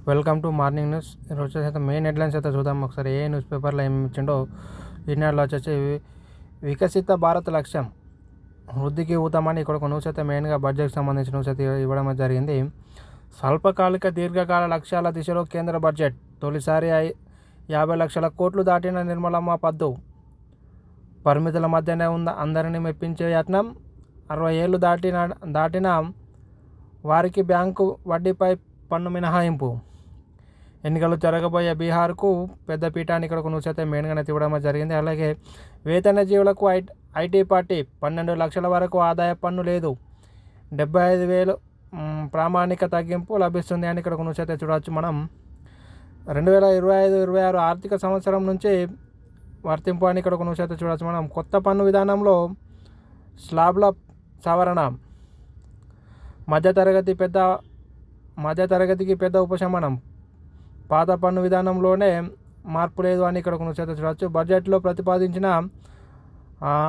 Welcome to morning news. ఈరోజు వచ్చేసి main headlines అయితే చూద్దాం ఒకసారి. ఏ న్యూస్ పేపర్లో ఏమి ఇచ్చిండో ఈనాడులో వచ్చేసి వికసిత భారత్ లక్ష్యం వృద్ధికి ఊతామని ఇక్కడ ఒక న్యూస్ అయితే మెయిన్గా బడ్జెట్కి సంబంధించిన న్యూస్ అయితే ఇవ్వడం జరిగింది. స్వల్పకాలిక దీర్ఘకాల లక్ష్యాల దిశలో కేంద్ర బడ్జెట్ తొలిసారి 50 లక్షల కోట్లు దాటిన నిర్మలమ్మ పద్దు. పరిమితుల మధ్యనే ఉన్న అందరినీ మెప్పించే యత్నం. 60 ఏళ్ళు దాటిన వారికి బ్యాంకు వడ్డీపై పన్ను మినహాయింపు. ఎన్నికలు జరగబోయే బీహార్కు పెద్ద పీఠాన్ని ఇక్కడ న్యూస్ అయితే మెయిన్గానే ఇవ్వడం జరిగింది. అలాగే వేతన జీవులకు ఐటీ పార్టీ 12 లక్షల వరకు ఆదాయ పన్ను లేదు, 75,000 ప్రామాణిక తగ్గింపు లభిస్తుంది అని ఇక్కడ న్యూస్ అయితే చూడవచ్చు. మనం 2025-26 ఆర్థిక సంవత్సరం నుంచి వర్తింపు అని ఇక్కడ న్యూస్ అయితే చూడవచ్చు. మనం కొత్త పన్ను విధానంలో స్లాబ్ల సవరణ, మధ్యతరగతికి పెద్ద ఉపశమనం, పాత పన్ను విధానంలోనే మార్పు లేదు అని ఇక్కడ న్యూస్ అయితే చూడవచ్చు. బడ్జెట్లో ప్రతిపాదించిన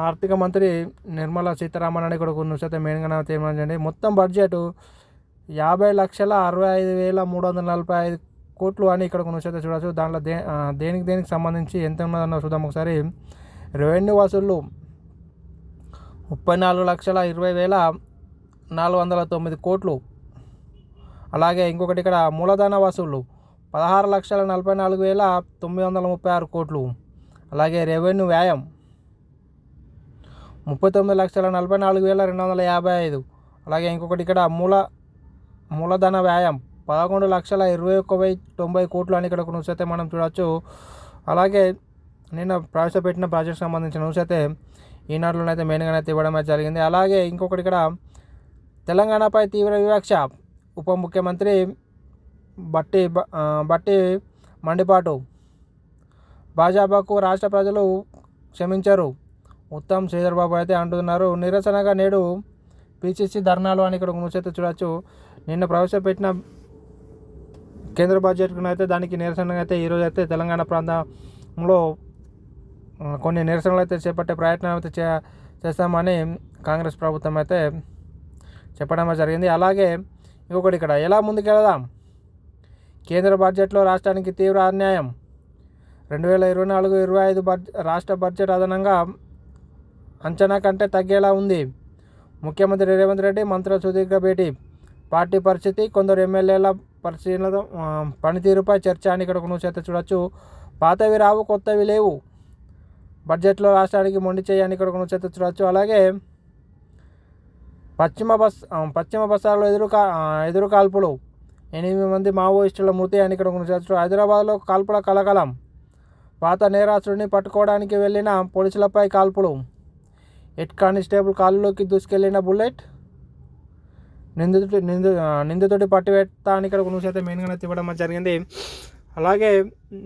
ఆర్థిక మంత్రి నిర్మలా సీతారామన్ అని ఇక్కడ న్యూస్ అయితే మెయిన్గా తీర్మానించండి. మొత్తం బడ్జెట్ 50,65,345 కోట్లు అని ఇక్కడ న్యూస్ అయితే చూడవచ్చు. దాంట్లో దేనికి సంబంధించి ఎంత ఉన్నదన్న చూద్దాం ఒకసారి. రెవెన్యూ వసూళ్ళు 34,20,409 కోట్లు. అలాగే ఇంకొకటి ఇక్కడ మూలధన వసూళ్ళు 16,44,936 కోట్లు. అలాగే రెవెన్యూ వ్యయం 39,44,255. అలాగే ఇంకొకటి ఇక్కడ మూలధన వ్యయం 11,21,090 కోట్లు అని ఇక్కడ న్యూస్ అయితే మనం చూడవచ్చు. అలాగే నిన్న ప్రవేశపెట్టిన ప్రాజెక్ట్ సంబంధించిన న్యూస్ అయితే ఈనాడులో అయితే మెయిన్గా అయితే ఇవ్వడం జరిగింది. అలాగే ఇంకొకటి ఇక్కడ తెలంగాణపై తీవ్ర వివక్ష. ఉప ముఖ్యమంత్రి బట్టి మండిపాటు. భాజపాకు రాష్ట్ర ప్రజలు క్షమించరు, ఉత్తమ్ శ్రీధర్ బాబు అయితే అంటున్నారు. నిరసనగా నేడు పిసిసి ధర్నాలు అని ఇక్కడ న్యూస్ అయితే చూడవచ్చు. నిన్న ప్రవేశపెట్టిన కేంద్ర బడ్జెట్కు అయితే దానికి నిరసనగా అయితే ఈరోజు అయితే తెలంగాణ ప్రాంతంలో కొన్ని నిరసనలు అయితే చేపట్టే ప్రయత్నం అయితే చేస్తామని కాంగ్రెస్ ప్రభుత్వం అయితే చెప్పడం జరిగింది. అలాగే ఇంకొకటి ఇక్కడ ఎలా ముందుకెళదాం. కేంద్ర బడ్జెట్లో రాష్ట్రానికి తీవ్ర అన్యాయం. 2024-25 రాష్ట్ర బడ్జెట్ అదనంగా అంచనా కంటే తగ్గేలా ఉంది. ముఖ్యమంత్రి రేవంత్ రెడ్డి మంత్రుల సుదీర్ఘ భేటీ. పార్టీ పరిస్థితి, కొందరు ఎమ్మెల్యేల పరిశీలన పనితీరుపై చర్చ అని ఇక్కడ న్యూస్ అయితే చూడవచ్చు. పాతవి రావు, కొత్తవి లేవు. బడ్జెట్లో రాష్ట్రానికి మొండి చేయని ఇక్కడ న్యూస్ అయితే చూడవచ్చు. అలాగే పశ్చిమ బస్సార్లో ఎదురు కాల్పులు, 8 మంది మావోయిస్టుల మృతి అని ఇక్కడ న్యూస్. హైదరాబాద్లో కాల్పుల కలకలం. పాత నేరస్తుడిని పట్టుకోవడానికి వెళ్ళిన పోలీసులపై కాల్పులు. హెడ్ కానిస్టేబుల్ కాలులోకి దూసుకెళ్లిన బుల్లెట్. నిందితుడి పట్టివేత్త అని ఇక్కడ న్యూస్ అయితే మెయిన్గా ఇవ్వడం జరిగింది. అలాగే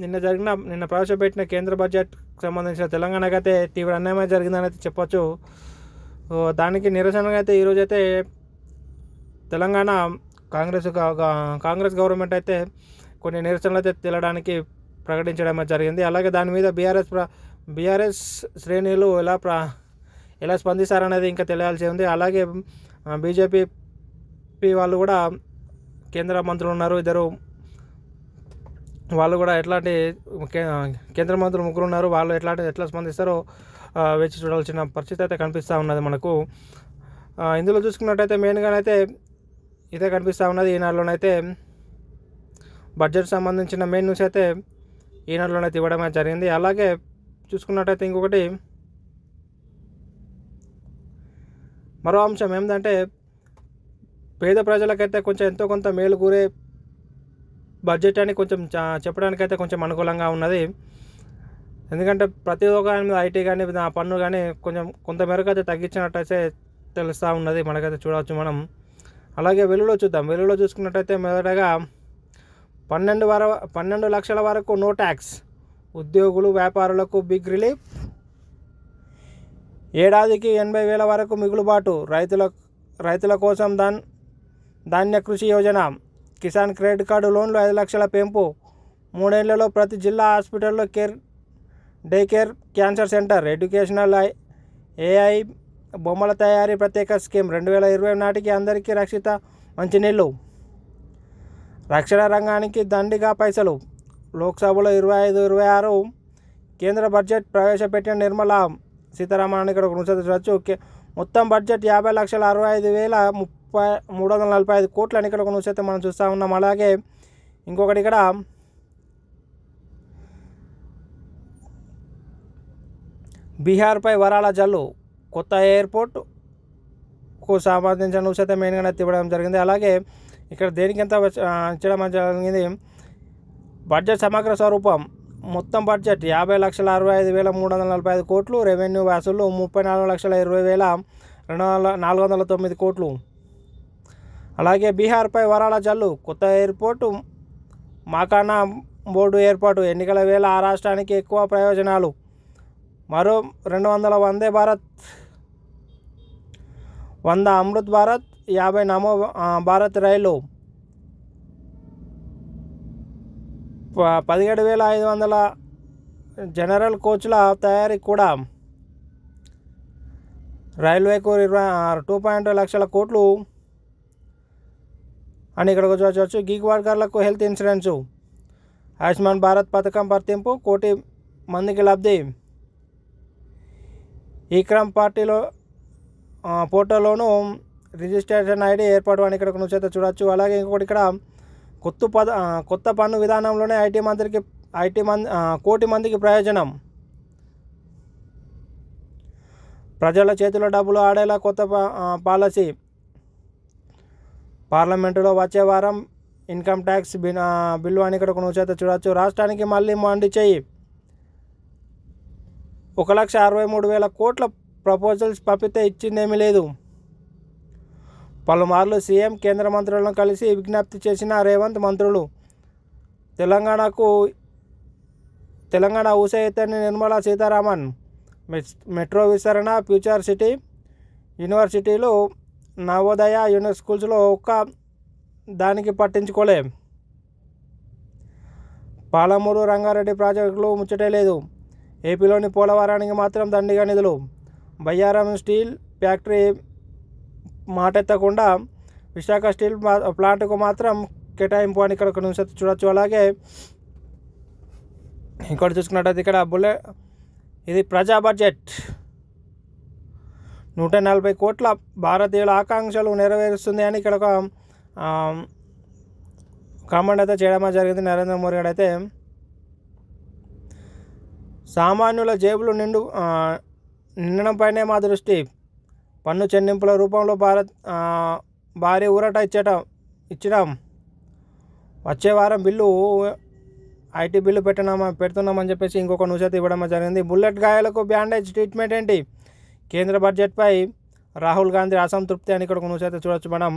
నిన్న ప్రవేశపెట్టిన కేంద్ర బడ్జెట్ సంబంధించిన తెలంగాణకు అయితే తీవ్ర అన్యాయం జరిగిందని అయితే చెప్పొచ్చు. దానికి నిరసనగా అయితే ఈరోజైతే తెలంగాణ కాంగ్రెస్ గవర్నమెంట్ అయితే కొన్ని నిరసనలు అయితే తెలడానికి ప్రకటించడం జరిగింది. అలాగే దాని మీద బీఆర్ఎస్ శ్రేణులు ఎలా స్పందిస్తారనేది ఇంకా తెలియాల్సి ఉంది. అలాగే బీజేపీ వాళ్ళు కూడా కేంద్ర మంత్రులు ఉన్నారు, ఇద్దరు. వాళ్ళు కూడా కేంద్ర మంత్రులు 3 ఉన్నారు. వాళ్ళు ఎట్లా స్పందిస్తారో వేచి చూడాల్సిన పరిస్థితి అయితే కనిపిస్తూ ఉన్నది మనకు. ఇందులో చూసుకున్నట్టయితే మెయిన్గానైతే ఇదే కనిపిస్తూ ఉన్నది. ఈనాడులోనైతే బడ్జెట్ సంబంధించిన మెయిన్ న్యూస్ అయితే ఈనాడులోనైతే ఇవ్వడం జరిగింది. అలాగే చూసుకున్నట్టయితే ఇంకొకటి మరో అంశం ఏంటంటే పేద ప్రజలకైతే కొంచెం ఎంతో కొంత మేలు కూరే బడ్జెట్ అని కొంచెం చెప్పడానికైతే కొంచెం అనుకూలంగా ఉన్నది. ఎందుకంటే ప్రతి ఒక్క ఐటీ కానీ పన్ను కానీ కొంత మేరకు అయితే తగ్గించినట్టయితే తెలుస్తూ ఉన్నది మనకైతే చూడవచ్చు మనం. అలాగే వెలుగులో చూద్దాం. వెలుగులో చూసుకున్నట్టయితే మొదటగా 12 లక్షల వరకు నో ట్యాక్స్, ఉద్యోగులు వ్యాపారులకు బిగ్ రిలీఫ్. ఏడాదికి 80,000 వరకు మిగులుబాటు, రైతుల కోసం ధాన్య కృషి యోజన. కిసాన్ క్రెడిట్ కార్డు లోన్లు 5 లక్షల పెంపు. 3 ఏళ్లలో ప్రతి జిల్లా హాస్పిటల్లో day care, cancer centre. Educational AI బొమ్మల తయారీ ప్రత్యేక స్కీమ్. 2020 నాటికి అందరికీ రక్షిత మంచినీళ్ళు. రక్షణ రంగానికి దండిగా పైసలు. లోక్సభలో 25-26 కేంద్ర బడ్జెట్ ప్రవేశపెట్టిన నిర్మలా సీతారామన్ ఇక్కడ చూడవచ్చు. మొత్తం బడ్జెట్ 50,65,345 కోట్లు అని ఇక్కడ కొనుగోలు మనం చూస్తూ ఉన్నాం. అలాగే ఇంకొకటి ఇక్కడ బీహార్పై వరాల జల్లు, కొత్త ఎయిర్పోర్ట్కు సంబంధించిన న్యూస్ మెయిన్గా ఇవ్వడం జరిగింది. అలాగే ఇక్కడ దేనికి ఎంత ఇచ్చడం జరిగింది, బడ్జెట్ సమగ్ర స్వరూపం. మొత్తం బడ్జెట్ 50,65,345 కోట్లు. రెవెన్యూ వసూళ్లు 34,20,409 కోట్లు. అలాగే బీహార్పై వరాల జల్లు, కొత్త ఎయిర్పోర్టు, మాకానా బోర్డు ఏర్పాటు, ఎన్నికల వేళ ఆ రాష్ట్రానికి ఎక్కువ ప్రయోజనాలు, మరో 200 వందే భారత్, 100 అమృత్ భారత్, 50 నమో భారత్ రైలు, 17,500 జనరల్ కోచ్ల తయారీ కూడా, రైల్వేకు 2.2 లక్షల కోట్లు అని ఇక్కడ చూడవచ్చు. గీగ్ వర్కర్లకు హెల్త్ ఇన్సూరెన్సు, ఆయుష్మాన్ భారత్ పథకం వర్తింపు, 1 కోటి మందికి లబ్ధి, ఈక్రమ్ పోర్టల్లోనూ రిజిస్ట్రేషన్ ఐడి ఏర్పాటు అని ఇక్కడ చూడవచ్చు. అలాగే ఇంకొకటి ఇక్కడ కొత్త పన్ను విధానంలోనే 1 కోటి మందికి ప్రయోజనం, ప్రజల చేతిలో డబ్బులు ఆడేలా కొత్త పాలసీ, పార్లమెంటులో వచ్చే వారం ఇన్కమ్ ట్యాక్స్ బిల్లు అని ఇక్కడ చూడవచ్చు. రాష్ట్రానికి మళ్ళీ మండి చేయి, 1,63,000 కోట్ల ప్రపోజల్స్ పంపితే ఇచ్చిందేమీ లేదు. పలుమార్లు సీఎం కేంద్ర మంత్రులను కలిసి విజ్ఞప్తి చేసిన రేవంత్ మంత్రులు. తెలంగాణ ఊసే ఎత్తని నిర్మలా సీతారామన్. మెట్రో విస్తరణ, ఫ్యూచర్ సిటీ, యూనివర్సిటీలు, నవోదయ స్కూల్స్లో ఒక్క దానికి పట్టించుకోలే. పాలమూరు రంగారెడ్డి ప్రాజెక్టులు ముచ్చటే లేదు. ఏపీలోని పోలవరానికి మాత్రం దండిగా నిధులు. బయ్యారం స్టీల్ ఫ్యాక్టరీ మాటెత్తకుండా విశాఖ స్టీల్ ప్లాంట్కు మాత్రం కేటాయింపు అని ఇక్కడ చూడవచ్చు. అలాగే ఇంకోటి చూసుకున్నట్టయితే ఇక్కడ ఇది ప్రజా బడ్జెట్ 140 కోట్ల భారతీయుల ఆకాంక్షలు నెరవేరుస్తుంది అని ఇక్కడ ఒక కామెంట్ అయితే చేయడం జరిగింది నరేంద్ర మోదీ గారు. అయితే సామాన్యుల జేబులు నిండడంపైనే మా దృష్టి, పన్ను చెల్లింపుల రూపంలో భారీ ఊరట ఇచ్చడం, వచ్చే వారం ఐటీ బిల్లు పెడుతున్నామని చెప్పేసి ఇంకొక న్యూస్ అయితే ఇవ్వడం జరిగింది. బుల్లెట్ గాయాలకు బ్యాండేజ్ ట్రీట్మెంట్ ఏంటి, కేంద్ర బడ్జెట్పై రాహుల్ గాంధీ అసంతృప్తి అని ఇక్కడ న్యూస్ అయితే చూడవచ్చు మనం.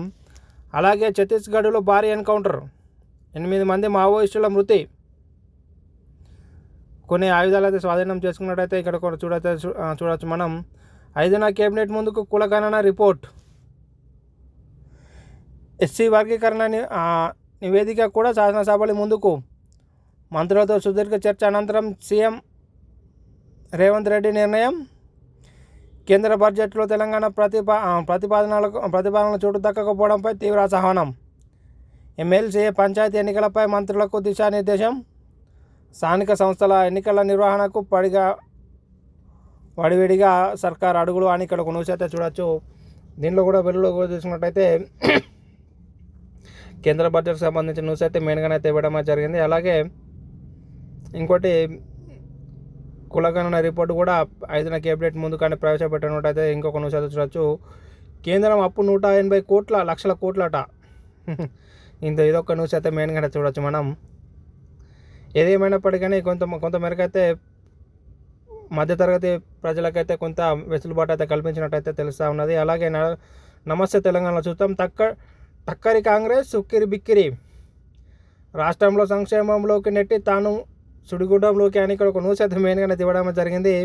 అలాగే ఛత్తీస్గఢ్లో భారీ ఎన్కౌంటర్, 8 మంది మావోయిస్టుల మృతి, కొన్ని ఆయుధాలు అయితే స్వాధీనం చేసుకున్నట్టయితే ఇక్కడ కూడా చూడవచ్చు మనం. 5వ కేబినెట్ ముందుకు కులగణన రిపోర్ట్, ఎస్సీ వర్గీకరణ నివేదిక కూడా శాసనసభలో ముందుకు, మంత్రులతో సుదీర్ఘ చర్చ అనంతరం సీఎం రేవంత్ రెడ్డి నిర్ణయం. కేంద్ర బడ్జెట్లో తెలంగాణ ప్రతిపాదనలు చోటు దక్కకపోవడంపై తీవ్ర అసహనం. ఎమ్మెల్సీ పంచాయతీ ఎన్నికలపై మంత్రులకు దిశానిర్దేశం. స్థానిక సంస్థల ఎన్నికల నిర్వహణకు వడివిడిగా సర్కార్ అడుగులు అని ఇక్కడ న్యూస్ అయితే చూడవచ్చు. దీనిలో కూడా వెలుగులో కూడా చూసుకున్నట్టయితే కేంద్ర బడ్జెట్కి సంబంధించిన న్యూస్ అయితే మెయిన్గానే అయితే ఇవ్వడం జరిగింది. అలాగే ఇంకోటి కులగణన రిపోర్టు కూడా 5వ కేబినెట్ ముందు కానీ ప్రవేశపెట్టినట్టయితే ఇంకొక న్యూస్ అయితే చూడవచ్చు. కేంద్రం అప్పు 180 లక్షల కోట్లట. ఇదొక న్యూస్ అయితే మెయిన్గానే చూడవచ్చు మనం. ఏదేమైనప్పటికీ కొంత మేరకు అయితే మధ్యతరగతి ప్రజలకైతే కొంత వెసులుబాటు అయితే కల్పించినట్టయితే తెలుస్తూ ఉన్నది. అలాగే నమస్తే తెలంగాణలో చూస్తాం, టక్కరి కాంగ్రెస్ ఉక్కిరి బిక్కిరి, రాష్ట్రంలో సంక్షేమంలోకి నెట్టి తాను సుడిగుడ్డంలోకి అని ఇక్కడ ఒక న్యూస్ అయితే మెయిన్గానే ఇవ్వడం జరిగింది.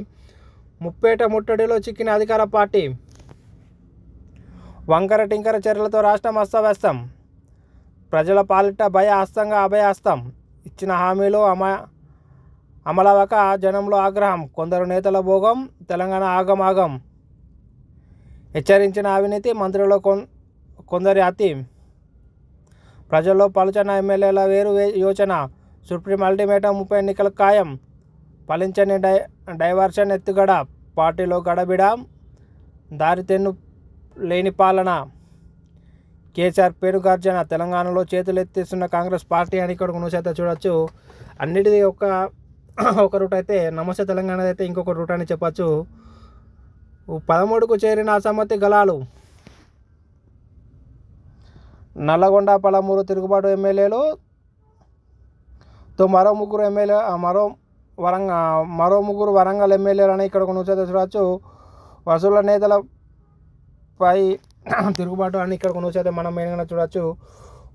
ముప్పేట ముట్టడిలో చిక్కిన అధికార పార్టీ, వంకర టింకర చర్యలతో రాష్ట్రం అస్తవ్యస్తం, ప్రజల పాలిట అభయహస్తం, ఇచ్చిన హామీలు అమలవక జనంలో ఆగ్రహం, కొందరు నేతల భోగం, తెలంగాణ ఆగం, హెచ్చరించిన అవినీతి, మంత్రుల్లో కొందరి అతి, ప్రజల్లో పలుచన ఎమ్మెల్యేల వేరు యోచన. సుప్రీం అల్టిమేటం ఉప ఎన్నికల ఖాయం. ఫలించని డైవర్షన్ ఎత్తుగడ. పార్టీలో గడబిడ. దారితెన్ను లేని పాలన. కేసీఆర్ పేరు గర్జన. తెలంగాణలో చేతులు ఎత్తేస్తున్న కాంగ్రెస్ పార్టీ అని ఇక్కడ కొనుసైతే చూడొచ్చు. అన్నిటిది ఒక రూట్ అయితే, నమస్తే తెలంగాణ అయితే ఇంకొక రూట్ అని చెప్పచ్చు. 13కు చేరిన అసమ్మతి గలాలు. నల్లగొండ పలమూరు తిరుగుబాటు ఎమ్మెల్యేలు తో మరో ముగ్గురు వరంగల్ ఎమ్మెల్యేలు అని ఇక్కడ కొనుసైతే చూడవచ్చు. వసూళ్ల నేతలపై తిరుగుబాటు అని ఇక్కడ కొనుసైతే మనం మెయిన్గా చూడవచ్చు.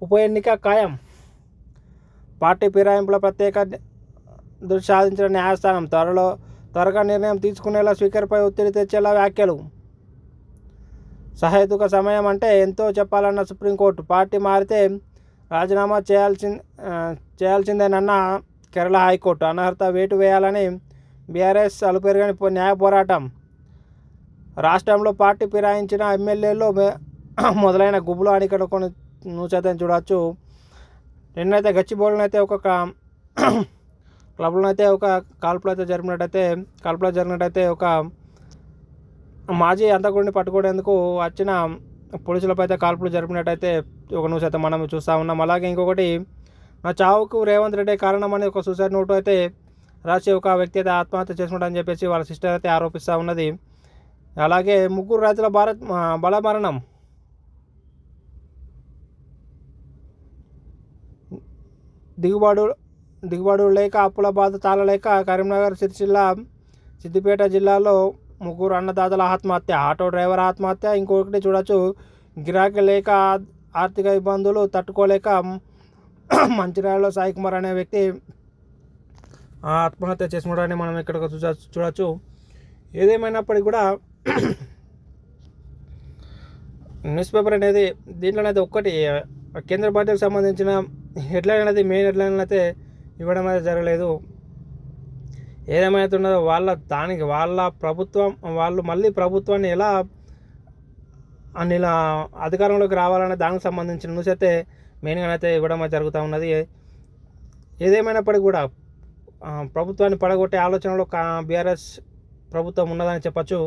ఉప ఎన్నిక ఖాయం. పార్టీ ఫిరాయింపుల ప్రత్యేక దృష్టి సాధించిన న్యాయస్థానం. త్వరగా నిర్ణయం తీసుకునేలా స్పీకర్పై ఒత్తిడి తెచ్చేలా వ్యాఖ్యలు. సహేతుక సమయం అంటే ఎంతో చెప్పాలన్న సుప్రీంకోర్టు. పార్టీ మారితే రాజీనామా చేయాల్సిందేనన్న కేరళ హైకోర్టు. అనర్హత వేటు వేయాలని బీఆర్ఎస్ అలుపెరగని న్యాయ పోరాటం. రాష్ట్రంలో పార్టీ ఫిరాయించిన ఎమ్మెల్యేల్లో మొదలైన గుబులు అని ఇక్కడ కొన్ని నూచైతే చూడవచ్చు. నిన్నైతే గచ్చిబౌలినైతే ఒక క్లబ్లో అయితే ఒక కాల్పులు జరిగినట్టయితే ఒక మాజీ అంతకుడిని పట్టుకోవడానికి వచ్చిన పోలీసులపై అయితే కాల్పులు జరిపినట్టయితే ఒక న్యూస్ అయితే మనం చూస్తూ ఉన్నాం. అలాగే ఇంకొకటి, నా చావుకు రేవంత్ రెడ్డి కారణమని ఒక సూసైడ్ నోటు అయితే రాసి ఒక వ్యక్తి అయితే ఆత్మహత్య చేసుకుంటారని చెప్పేసి వాళ్ళ సిస్టర్ అయితే ఆరోపిస్తూ ఉన్నది. అలాగే 3 రైతుల బలమరణం. దిగుబడు లేక అప్పుల బాధ తాళలేక కరీంనగర్, సిద్దిపేట జిల్లాలో 3 అన్నదాతల ఆత్మహత్య. ఆటో డ్రైవర్ ఆత్మహత్య. ఇంకొకటి చూడొచ్చు, గిరాకీ లేక ఆర్థిక ఇబ్బందులు తట్టుకోలేక మంచిర్యాలలో సాయి కుమార్ అనే వ్యక్తి ఆత్మహత్య చేసుకుంటారని మనం ఇక్కడ చూడొచ్చు. ఏదేమైనప్పటికీ కూడా న్యూస్ పేపర్ అనేది దీంట్లోనైతే ఒక్కటి కేంద్ర బడ్జెట్కి సంబంధించిన హెడ్లైన్ అనేది మెయిన్ హెడ్లైన్ అయితే ఇవ్వడం అయితే జరగలేదు. ఏదేమైతే ఉన్నదో వాళ్ళు మళ్ళీ ప్రభుత్వాన్ని ఎలా అధికారంలోకి రావాలనే దానికి సంబంధించిన న్యూస్ అయితే మెయిన్గా అయితే ఇవ్వడం అయితే జరుగుతూ ఉన్నది. ఏదేమైనప్పటికీ కూడా ప్రభుత్వాన్ని పడగొట్టే ఆలోచనలో బీఆర్ఎస్ ప్రభుత్వం ఉన్నదని చెప్పచ్చు.